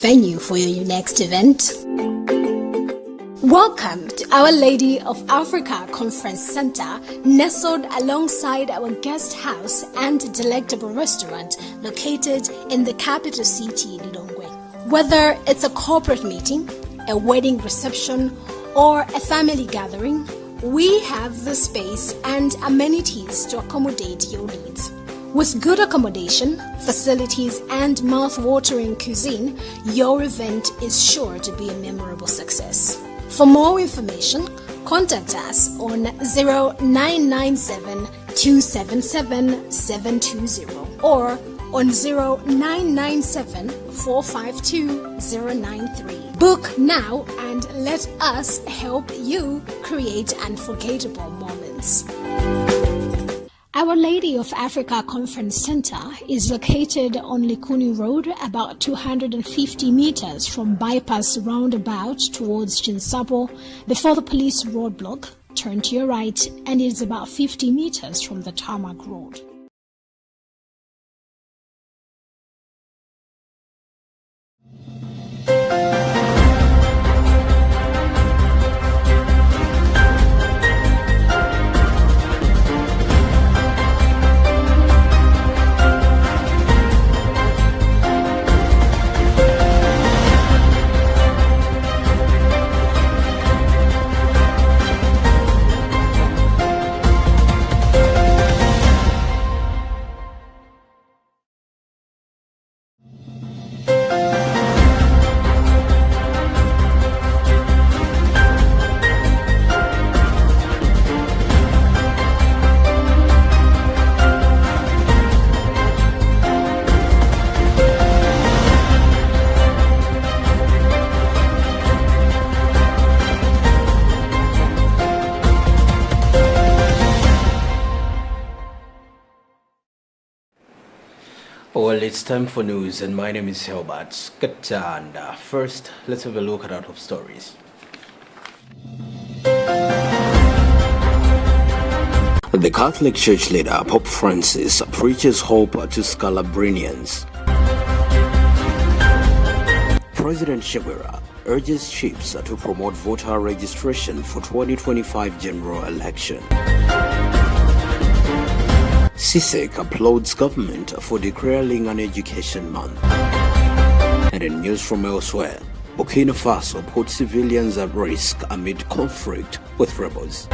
venue for your next event. Welcome to Our Lady of Africa Conference Center, nestled alongside our guest house and delectable restaurant located in the capital city, Lilongwe. Whether it's a corporate meeting, a wedding reception, or a family gathering, we have the space and amenities to accommodate your needs. With good accommodation, facilities, and mouth-watering cuisine, your event is sure to be a memorable success. For more information, contact us on 0997 277 720 or on 0997 452 093. Book now and let us help you create unforgettable moments. Our Lady of Africa Conference Center is located on Likuni Road, about 250 meters from Bypass Roundabout towards Chinsapo, before the police roadblock. Turn to your right and it is about 50 meters from the tarmac road. Well, it's time for news, and my name is Helbert Skatanda. First, let's have a look at our top stories. The Catholic Church leader, Pope Francis, preaches hope to Scalabrinians. President Shewera urges chiefs to promote voter registration for 2025 general election. CISEC applauds government for declaring an education month. And in news from elsewhere, Burkina Faso puts civilians at risk amid conflict with rebels.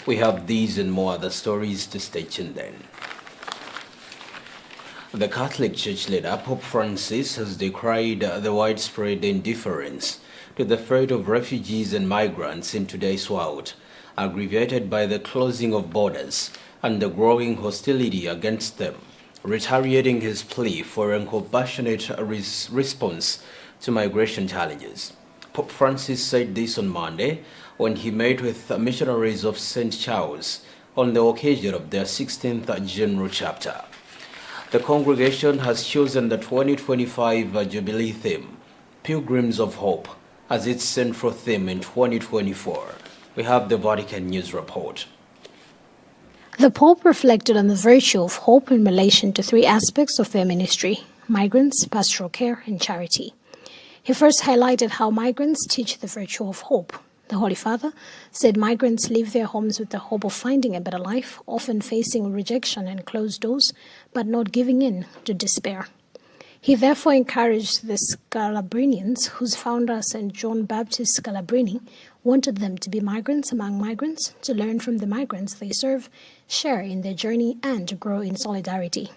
We have these and more other stories to stay tuned then. The Catholic Church leader, Pope Francis, has decried the widespread indifference to the fate of refugees and migrants in today's world, aggravated by the closing of borders and the growing hostility against them, reiterating his plea for a compassionate response to migration challenges. Pope Francis said this on Monday when he met with missionaries of St. Charles on the occasion of their 16th General Chapter. The congregation has chosen the 2025 Jubilee theme, Pilgrims of Hope, as its central theme in 2024. We have the Vatican News report. The Pope reflected on the virtue of hope in relation to three aspects of their ministry: migrants, pastoral care, and charity. He first highlighted how migrants teach the virtue of hope. The Holy Father said migrants leave their homes with the hope of finding a better life, often facing rejection and closed doors, but not giving in to despair. He therefore encouraged the Scalabrinians, whose founder, St. John Baptist Scalabrini, wanted them to be migrants among migrants, to learn from the migrants they serve, share in their journey, and grow in solidarity.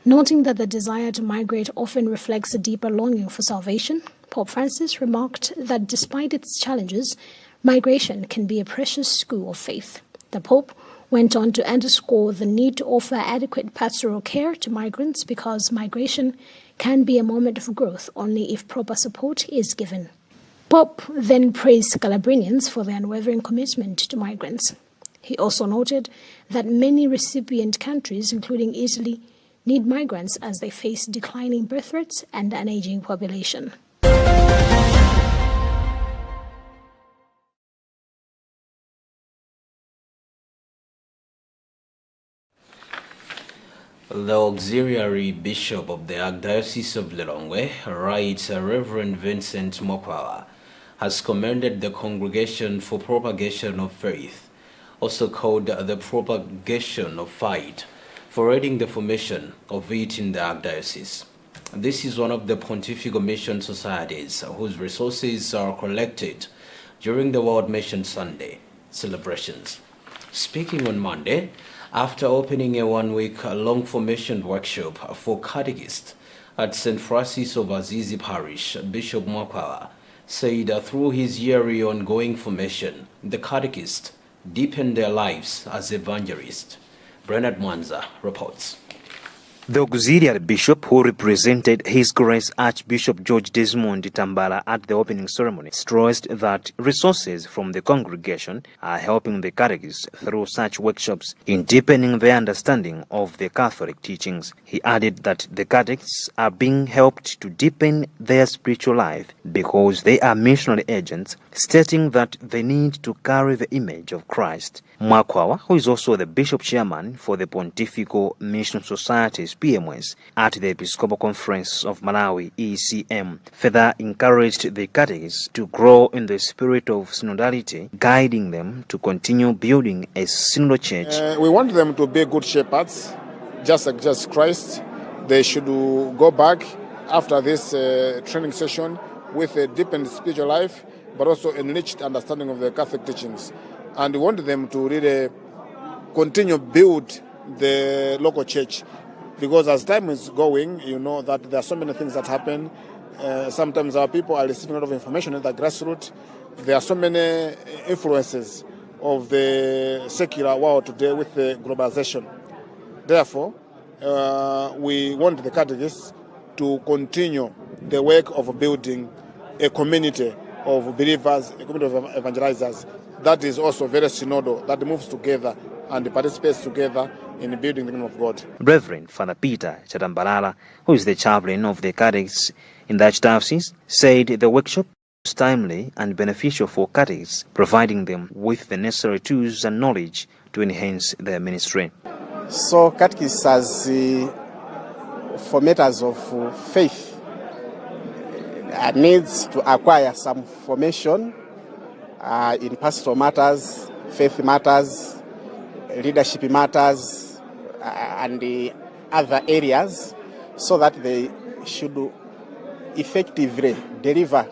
Noting that the desire to migrate often reflects a deeper longing for salvation, Pope Francis remarked that despite its challenges, migration can be a precious school of faith. The Pope went on to underscore the need to offer adequate pastoral care to migrants because migration can be a moment of growth only if proper support is given. Pope then praised Calabrians for their unwavering commitment to migrants. He also noted that many recipient countries, including Italy, need migrants as they face declining birth rates and an aging population. The Auxiliary Bishop of the Archdiocese of Lilongwe, Right Reverend Vincent Mokwawa, has commended the Congregation for Propagation of Faith, also called the Propagation of Faith, for aiding the formation of it in the Archdiocese. This is one of the Pontifical Mission Societies whose resources are collected during the World Mission Sunday celebrations. Speaking on Monday, after opening a one-week-long formation workshop for catechists at St. Francis of Assisi Parish, Bishop Mokwawa said through his yearly ongoing formation, the catechists deepened their lives as evangelists. Bernard Mwanza reports. The auxiliary bishop, who represented His Grace Archbishop George Desmond Tambala at the opening ceremony, stressed that resources from the congregation are helping the catechists through such workshops in deepening their understanding of the Catholic teachings. He added that the catechists are being helped to deepen their spiritual life because they are missionary agents, stating that they need to carry the image of Christ. Mokwawa, who is also the bishop chairman for the Pontifical Mission Society's PMS at the Episcopal Conference of Malawi, ECM, further encouraged the catechists to grow in the spirit of synodality, guiding them to continue building a synodal church. We want them to be good shepherds, just like Jesus Christ. They should go back after this training session with a deepened spiritual life, but also enriched understanding of the Catholic teachings. And we want them to really continue build the local church, because as time is going, you know that there are so many things that happen. Sometimes our people are receiving a lot of information at the grassroots. There are so many influences of the secular world today with the globalization. Therefore, we want the catechists to continue the work of building a community of believers, a community of evangelizers that is also very synodal, that moves together and participates together in building the kingdom of God. Reverend Father Peter Chatambalala, who is the chaplain of the catechists in the Archdiocese, said the workshop was timely and beneficial for catechists, providing them with the necessary tools and knowledge to enhance their ministry. So catechists as formators of faith needs to acquire some formation in pastoral matters, faith matters, leadership matters, and the other areas, so that they should effectively deliver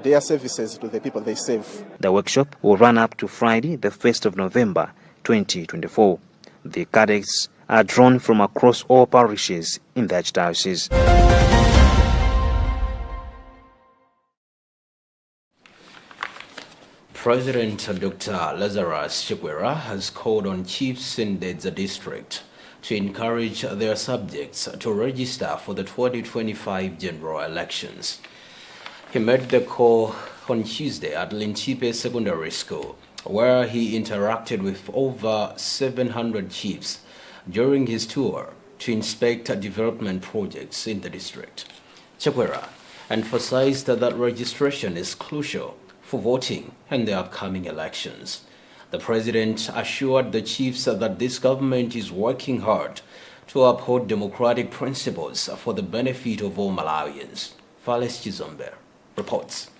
their services to the people they serve. The workshop will run up to Friday, the 1st of November, 2024. The catechists are drawn from across all parishes in the Archdiocese. President Dr. Lazarus Chikwera has called on chiefs in the district to encourage their subjects to register for the 2025 general elections. He made the call on Tuesday at Lintipe Secondary School, where he interacted with over 700 chiefs during his tour to inspect development projects in the district. Chikwera emphasized that registration is crucial for voting in the upcoming elections. The president assured the chiefs that this government is working hard to uphold democratic principles for the benefit of all Malawians. Fales Chizombe reports.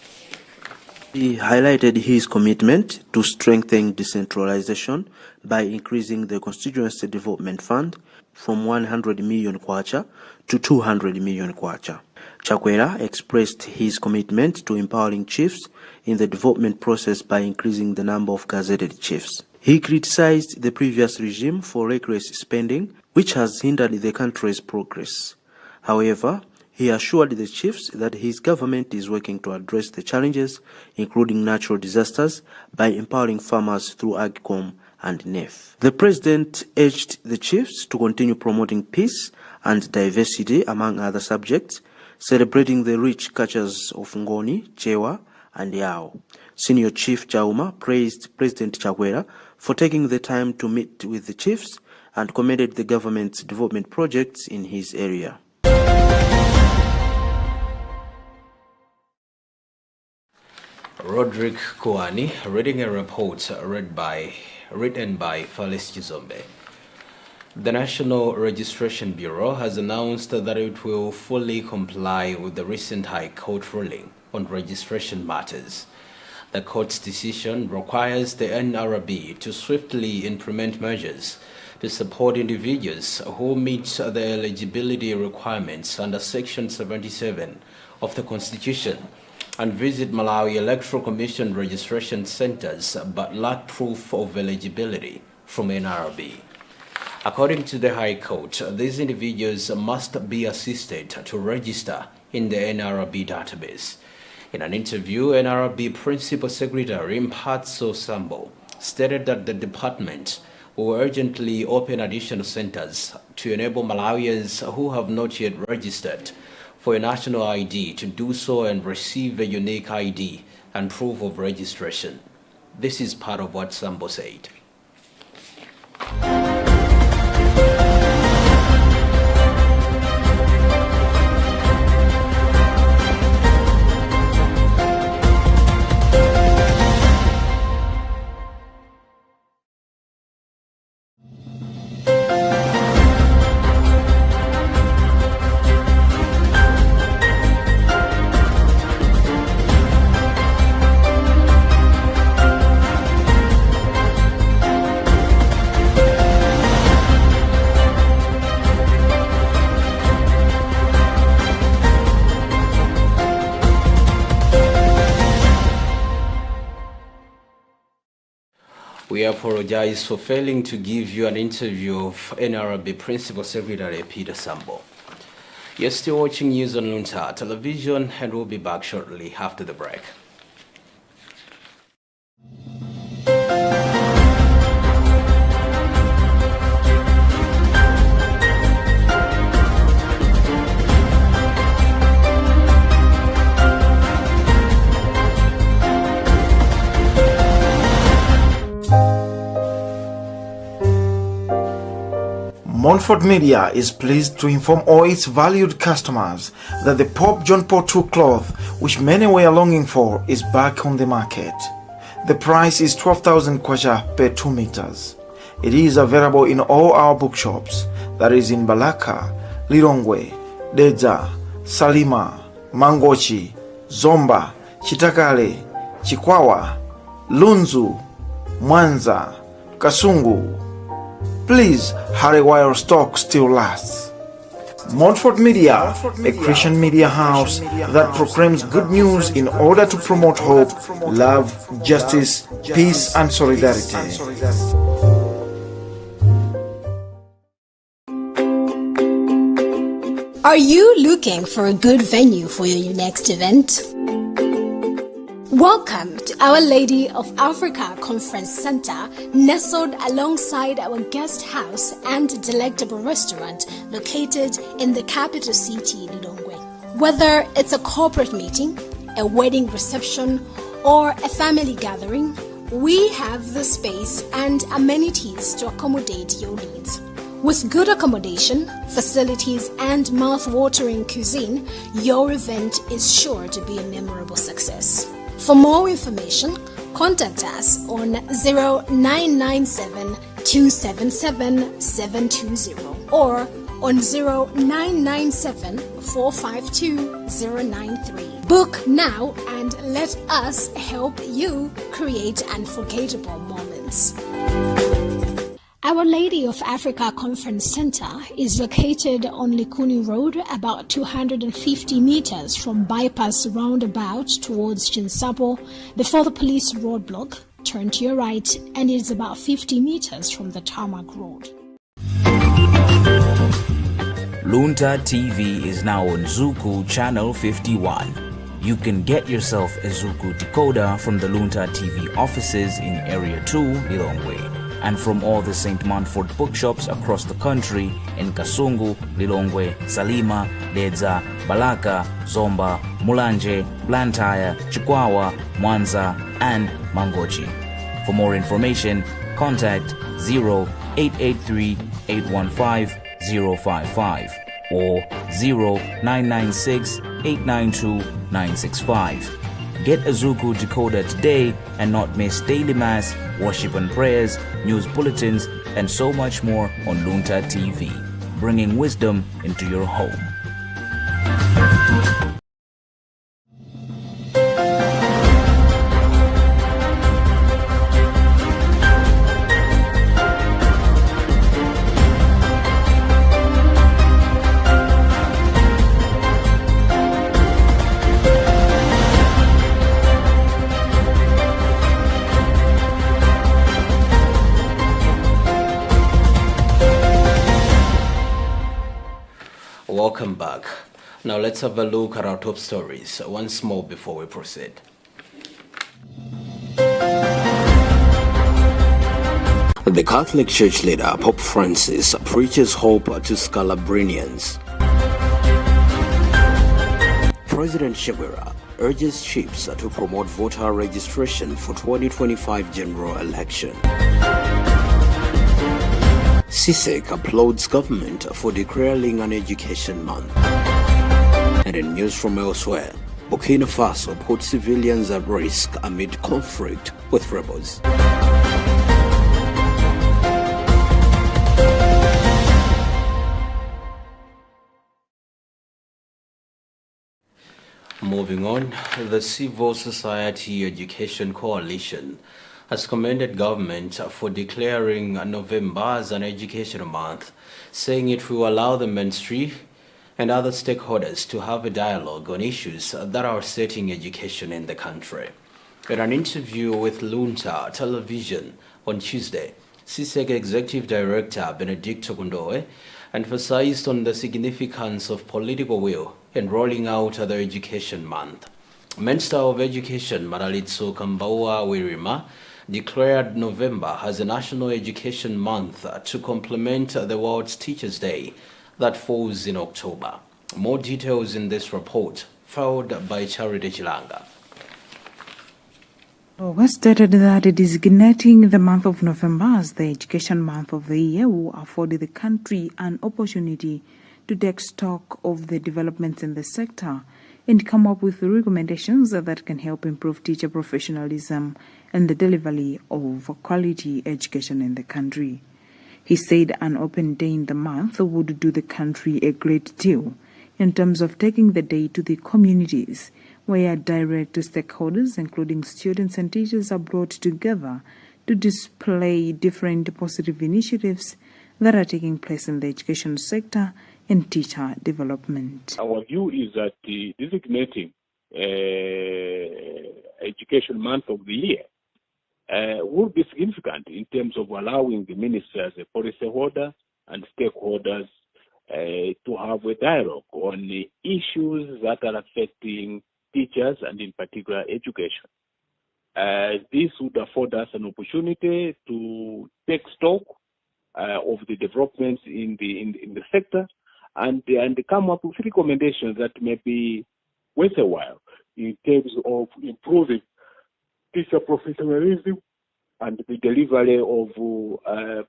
He highlighted his commitment to strengthen decentralization by increasing the Constituency Development Fund from 100 million kwacha to 200 million kwacha. Chikwera expressed his commitment to empowering chiefs in the development process by increasing the number of gazetted chiefs. He criticized the previous regime for reckless spending, which has hindered the country's progress. However, he assured the chiefs that his government is working to address the challenges, including natural disasters, by empowering farmers through AgCom and NEF. The president urged the chiefs to continue promoting peace and diversity among other subjects, celebrating the rich cultures of Ngoni, Chewa, and Yao. Senior Chief Chauma praised President Chakwera for taking the time to meet with the chiefs and commended the government's development projects in his area. Roderick Kouani reading a report written by Fales Chizombe. The National Registration Bureau has announced that it will fully comply with the recent High Court ruling on registration matters. The court's decision requires the NRB to swiftly implement measures to support individuals who meet the eligibility requirements under Section 77 of the Constitution and visit Malawi Electoral Commission registration centers but lack proof of eligibility from NRB. According to the High Court, these individuals must be assisted to register in the NRB database. In an interview, NRB Principal Secretary Mphatso Sambo stated that the department will urgently open additional centers to enable Malawians who have not yet registered for a national ID to do so and receive a unique ID and proof of registration. This is part of what Sambo said. We apologize for failing to give you an interview of NRB Principal Secretary Peter Sambo. You're still watching news on Luntha television, and we'll be back shortly after the break. Montfort Media is pleased to inform all its valued customers that the Pope John Paul II cloth, which many were longing for, is back on the market. The price is 12,000 kwacha per 2 meters. It is available in all our bookshops, that is in Balaka, Lilongwe, Dedza, Salima, Mangochi, Zomba, Chitakale, Chikwawa, Lunzu, Mwanza, Kasungu. Please hurry while stock still lasts. Montfort Media, a Christian media house that proclaims good news in order to promote hope, love, justice, peace, and solidarity. Are you looking for a good venue for your next event? Welcome to Our Lady of Africa Conference Center, nestled alongside our guest house and delectable restaurant located in the capital city, Lilongwe. Whether it's a corporate meeting, a wedding reception, or a family gathering, we have the space and amenities to accommodate your needs. With good accommodation, facilities, and mouth-watering cuisine, your event is sure to be a memorable success. For more information, contact us on 0997 277 720 or on 0997 452 093. Book now and let us help you create unforgettable moments. Our Lady of Africa Conference Center is located on Likuni Road, about 250 meters from Bypass Roundabout towards Chinsapo, before the police roadblock. Turn to your right, and it is about 50 meters from the tarmac road. Luntha TV is now on Zuku Channel 51. You can get yourself a Zuku decoder from the Luntha TV offices in Area 2, Lilongwe. and from all the St. Manford bookshops across the country in Kasungu, Lilongwe, Salima, Dedza, Balaka, Zomba, Mulanje, Blantyre, Chikwawa, Mwanza, and Mangochi. For more information, contact 0883 815 055 or 0996 892 965. Get a Zuku decoder today and not miss daily mass, worship and prayers, news bulletins, and so much more on Luntha TV, bringing wisdom into your home. Welcome back. Now let's have a look at our top stories once more before we proceed. The Catholic Church leader, Pope Francis, preaches hope to Scalabrinians. President Shewera urges chiefs to promote voter registration for 2025 general election. CISEC applauds government for declaring an education month. And in news from elsewhere, Burkina Faso puts civilians at risk amid conflict with rebels. Moving on, the Civil Society Education Coalition has commended government for declaring November as an education month, saying it will allow the ministry and other stakeholders to have a dialogue on issues that are setting education in the country. In an interview with Luntha television on Tuesday, CISEC Executive Director Benedicto Kundoe emphasized on the significance of political will in rolling out the education month. Minister of Education Maralitso Kambaua Wirima declared November as a National Education Month to complement the World's Teachers' Day that falls in October. More details in this report, filed by Charity Chilanga. Was stated that designating the month of November as the Education Month of the year will afford the country an opportunity to take stock of the developments in the sector and come up with recommendations that can help improve teacher professionalism and the delivery of quality education in the country. He said an open day in the month would do the country a great deal in terms of taking the day to the communities where direct stakeholders, including students and teachers, are brought together to display different positive initiatives that are taking place in the education sector and teacher development. Our view is that designating Education Month of the year will be significant in terms of allowing the ministry as a policyholder and stakeholders to have a dialogue on the issues that are affecting teachers and in particular education. This would afford us an opportunity to take stock of the developments in the sector and come up with recommendations that may be worth a while in terms of improving teacher professionalism and the delivery of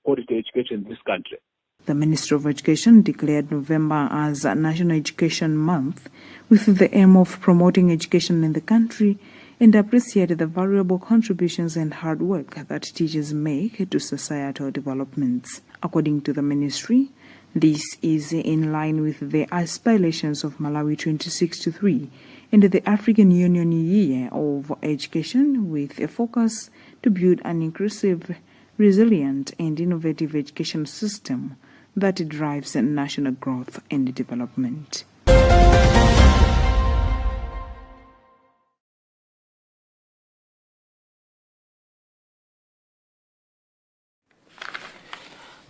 quality education in this country. The Ministry of Education declared November as a National Education Month with the aim of promoting education in the country and appreciated the valuable contributions and hard work that teachers make to societal developments. According to the ministry, this is in line with the aspirations of Malawi 2063 and the African Union Year of Education, with a focus to build an inclusive, resilient and innovative education system that drives national growth and development.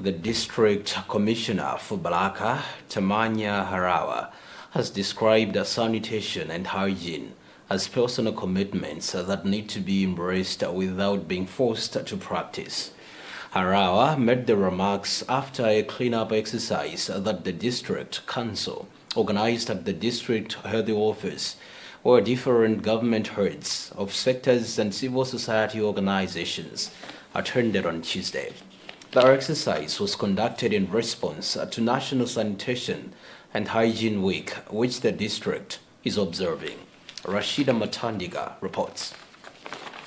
The District Commissioner for Balaka, Tamanya Harawa, has described sanitation and hygiene as personal commitments that need to be embraced without being forced to practice. Harawa made the remarks after a cleanup exercise that the district council organized at the district health office, where different government heads of sectors and civil society organizations attended on Tuesday. The exercise was conducted in response to National Sanitation and Hygiene Week, which the district is observing. Rashida Matandiga reports.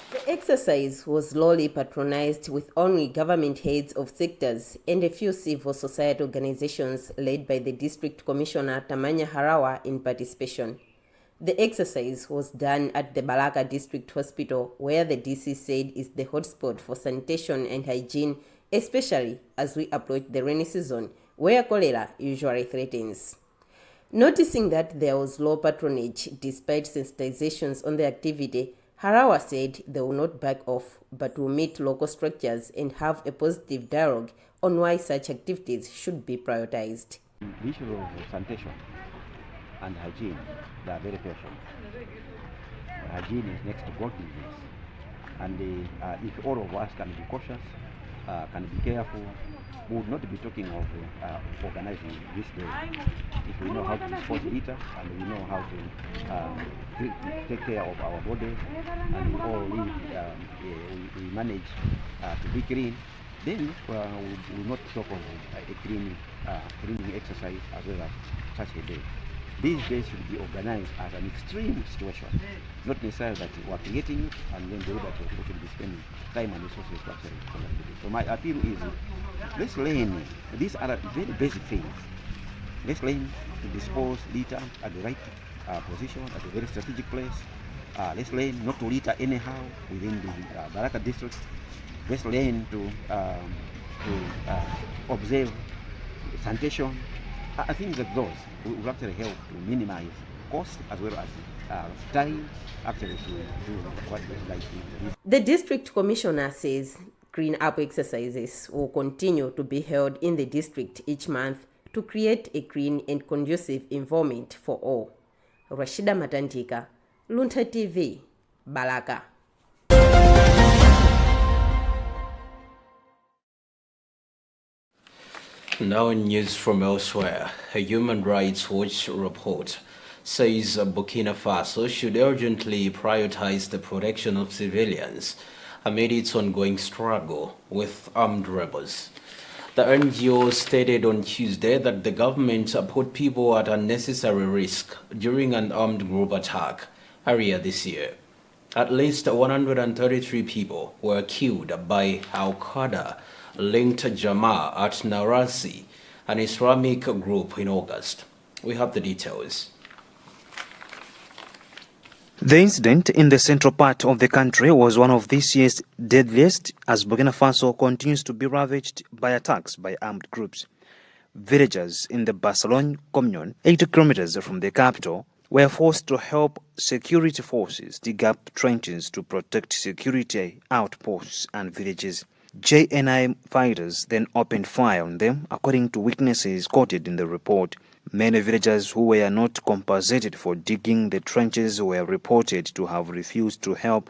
The exercise was lowly patronized, with only government heads of sectors and a few civil society organizations led by the District Commissioner Tamanya Harawa in participation. The exercise was done at the Balaka District Hospital, where the DC said is the hotspot for sanitation and hygiene, especially as we approach the rainy season, where cholera usually threatens. Noticing that there was low patronage despite sensitizations on the activity, Harawa said they will not back off, but will meet local structures and have a positive dialogue on why such activities should be prioritized. The issue of sanitation and hygiene, they are very patient. Hygiene is next to godliness. And if all of us can be cautious, can be careful, we would not be talking of organizing this day. If we know how to dispose litter, and we know how to take care of our bodies, and we all live, we manage to be clean, then we will not talk of a cleaning exercise as well as such a day. These days should be organized as an extreme situation, not necessarily that we are creating it and then the other people should be spending time and resources to actually do it. So my appeal is, let's learn. These are very basic things. Let's learn to dispose litter at the right position, at a very strategic place. Let's learn not to litter anyhow within the Balaka district. Let's learn to observe sanitation. I think that those will actually help to minimize cost as well as time actually to do what we like to do. The district commissioner says clean-up exercises will continue to be held in the district each month to create a clean and conducive environment for all. Rashida Matantika, Luntha TV, Balaka. Now in news from elsewhere, a Human Rights Watch report says Burkina Faso should urgently prioritize the protection of civilians amid its ongoing struggle with armed rebels. The NGO stated on Tuesday that the government put people at unnecessary risk during an armed group attack earlier this year. At least 133 people were killed by Al-Qaeda linked Jama at Narasi, an Islamic group, in August. We have the details. The incident in the central part of the country was one of this year's deadliest, as Burkina Faso continues to be ravaged by attacks by armed groups. Villagers in the Barcelone commune, 80 kilometers from the capital, were forced to help security forces dig up trenches to protect security outposts and villages. JNI fighters then opened fire on them, according to witnesses quoted in the report. Many villagers who were not compensated for digging the trenches were reported to have refused to help,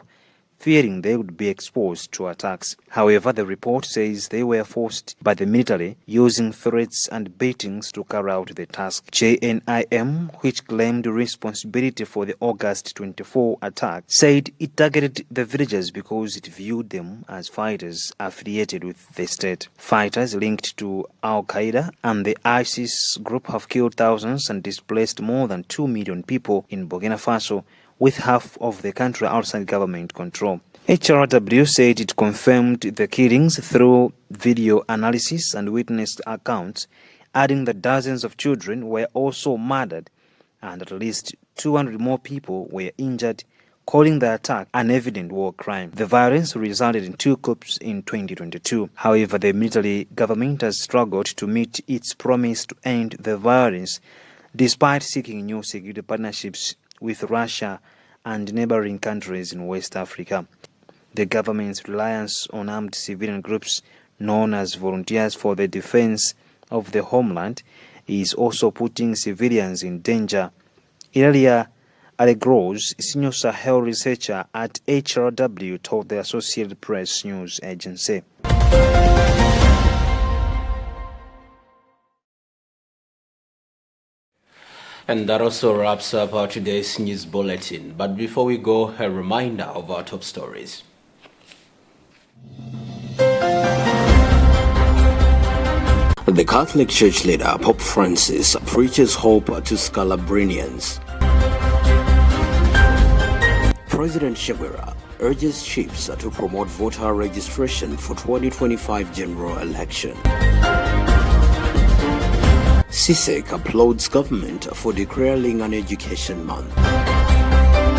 fearing they would be exposed to attacks. However, the report says they were forced by the military, using threats and beatings to carry out the task. JNIM, which claimed responsibility for the August 24 attack, said it targeted the villagers because it viewed them as fighters affiliated with the state. Fighters linked to Al-Qaeda and the ISIS group have killed thousands and displaced more than 2 million people in Burkina Faso, with half of the country outside government control. HRW said it confirmed the killings through video analysis and witness accounts, adding that dozens of children were also murdered and at least 200 more people were injured, calling the attack an evident war crime. The violence resulted in 2 coups in 2022. However, the military government has struggled to meet its promise to end the violence, despite seeking new security partnerships with Russia and neighboring countries in West Africa. The government's reliance on armed civilian groups known as Volunteers for the Defense of the Homeland is also putting civilians in danger. Ilaria Alegros, senior Sahel researcher at HRW, told the Associated Press news agency. And that also wraps up our today's news bulletin. But before we go, a reminder of our top stories. The Catholic Church leader, Pope Francis, preaches hope to Scalabrinians. President Shewera urges chiefs to promote voter registration for 2025 general election. CISEC applauds government for declaring an education month.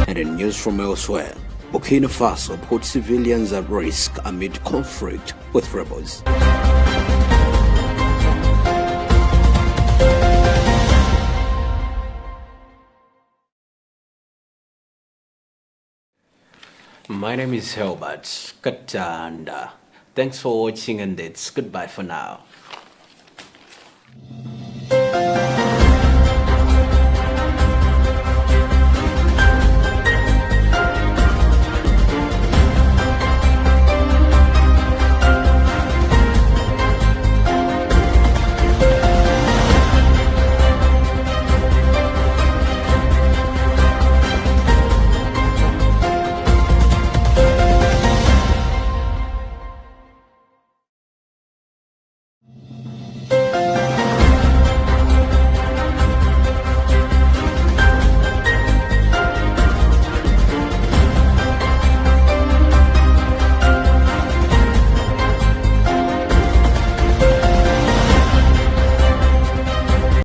And in news from elsewhere, Burkina Faso put civilians at risk amid conflict with rebels. My name is Helbert Katanda. Thanks for watching, and it's goodbye for now.